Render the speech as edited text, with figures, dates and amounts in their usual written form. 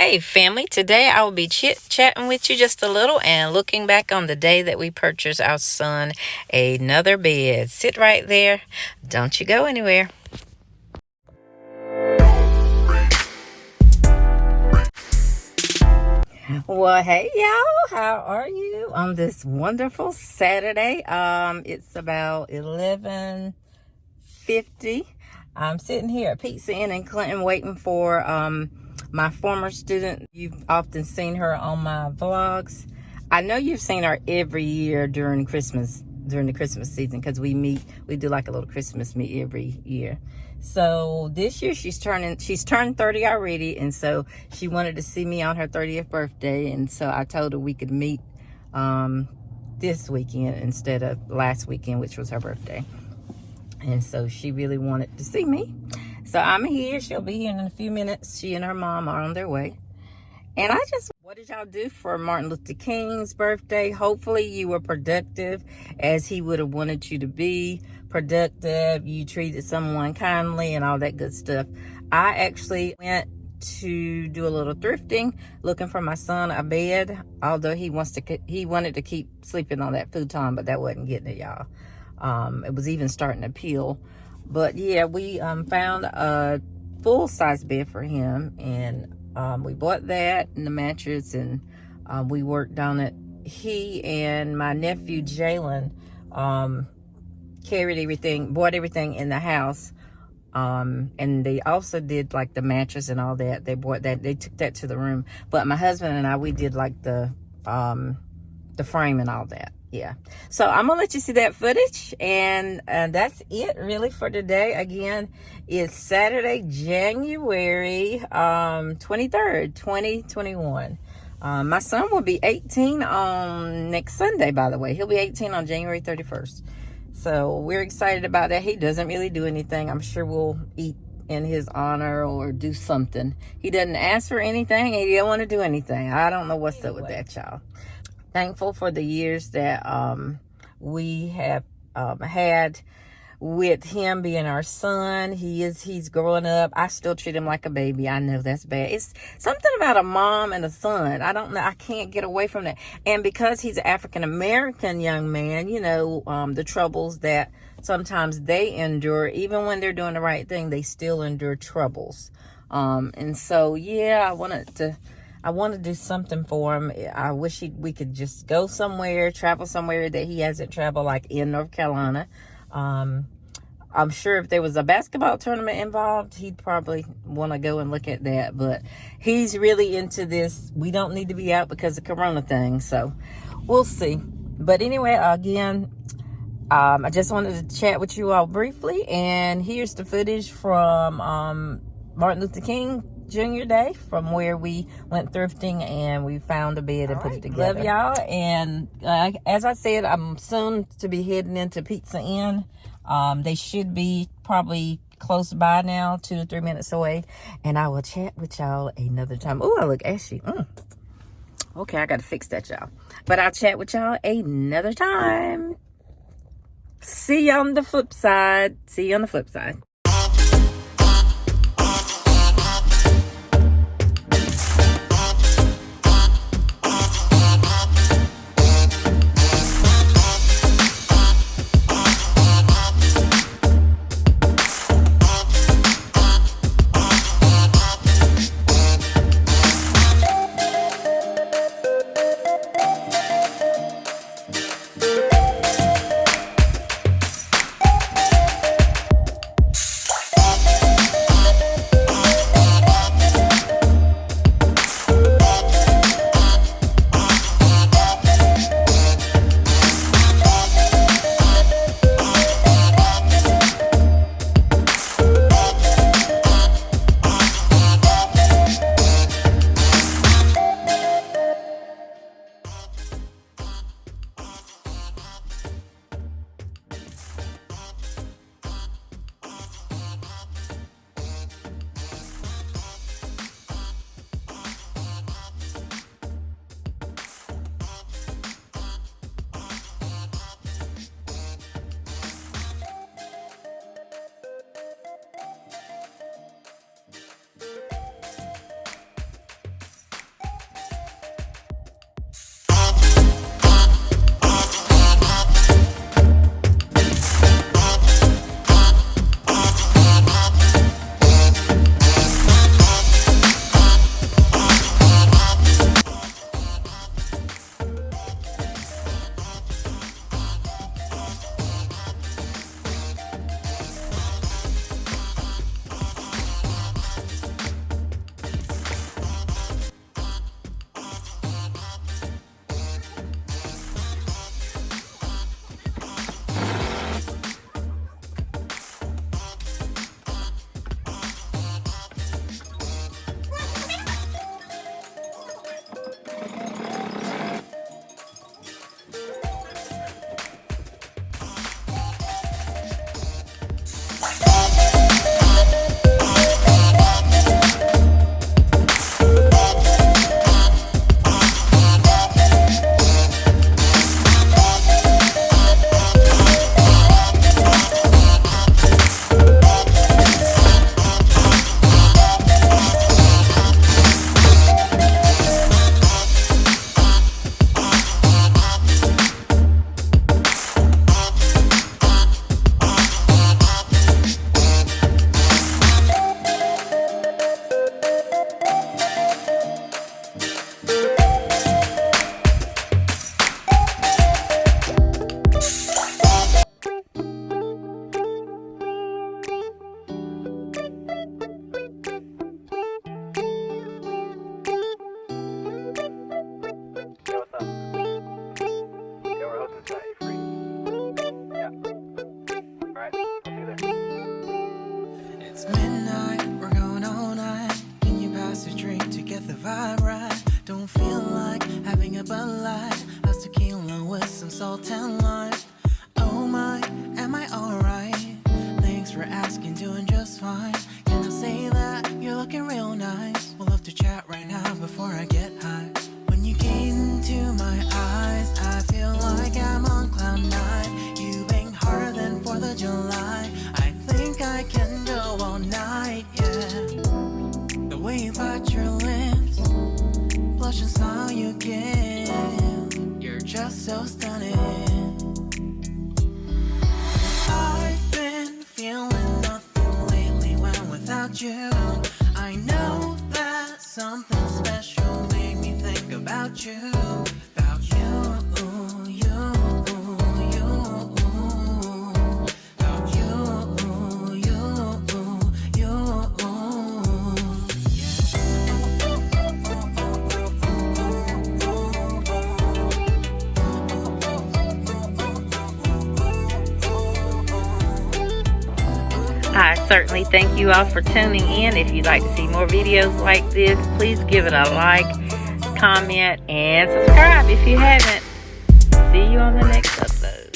Hey family, today I will be chit-chatting with you just a little and looking back on the day that we purchased our son another bed. Sit right there. Don't you go anywhere. Well, hey y'all, how are you on this wonderful Saturday? It's about 11:50. I'm sitting here at Pizza Inn in Clinton waiting for my former student. You've often seen her on my vlogs. I know you've seen her every year during the Christmas season, because we do like a little Christmas meet every year. So this year she's turned 30 already, and so she wanted to see me on her 30th birthday, and so I told her we could meet this weekend instead of last weekend, which was her birthday. And so she really wanted to see me. So I'm here. She'll be here in a few minutes. She and her mom are on their way. And what did y'all do for Martin Luther King's birthday? Hopefully you were productive, as he would have wanted you to be productive. You treated someone kindly and all that good stuff. I actually went to do a little thrifting, looking for my son a bed, although he wanted to keep sleeping on that futon, but that wasn't getting it, y'all. It was even starting to peel. But yeah, we found a full-size bed for him, and we bought that and the mattress, and we worked on it. He and my nephew Jalen bought everything in the house, and they also did like the mattress and all that. They took that to the room, but my husband and I, we did like the frame and all that. Yeah, so I'm gonna let you see that footage, and that's it really for today. Again, it's Saturday, January 23rd, 2021. My son will be 18 on next Sunday, by the way. He'll be 18 on January 31st. So we're excited about that. He doesn't really do anything. I'm sure we'll eat in his honor or do something. He doesn't ask for anything, and he don't want to do anything. I don't know what's up with that, y'all. Thankful for the years that we have had with him being our son. He's growing up. I still treat him like a baby. I know that's bad. It's something about a mom and a son. I don't know. I can't get away from that. And because he's an African-American young man, the troubles that sometimes they endure, even when they're doing the right thing, they still endure troubles. And so, yeah, I want to do something for him. I wish we could just go somewhere, travel somewhere that he hasn't traveled, like in North Carolina. I'm sure if there was a basketball tournament involved, he'd probably want to go and look at that. But he's really into this. We don't need to be out because of Corona thing. So we'll see. But anyway, again, I just wanted to chat with you all briefly. And here's the footage from Martin Luther King Junior Day, from where we went thrifting and we found a bed and put it together. Love y'all, and as I said, I'm soon to be heading into Pizza Inn. They should be probably close by now, 2 to 3 minutes away, and I will chat with y'all another time. Oh, I look ashy. Okay, I gotta fix that, y'all, but I'll chat with y'all another time. See you on the flip side. drink to get the vibe right. Don't feel like having a Bud Light. How's tequila with some salt and lime? Oh my, am I alright? Thanks for asking, doing just fine. Can I say that you're looking real nice? We'll have to chat right now before I get high. When you gaze into my eyes, I feel like I'm on cloud nine. You bang harder than 4th of July. I think I can go all night, yeah. The way you bite your lips, blush and smile you give, you're just so stunning. I've been feeling nothing lately when without you. I know that something special made me think about you. About you, you, you. About you, you, you. I certainly thank you all for tuning in. If you'd like to see more videos like this, please give it a like, comment, and subscribe if you haven't. See you on the next episode.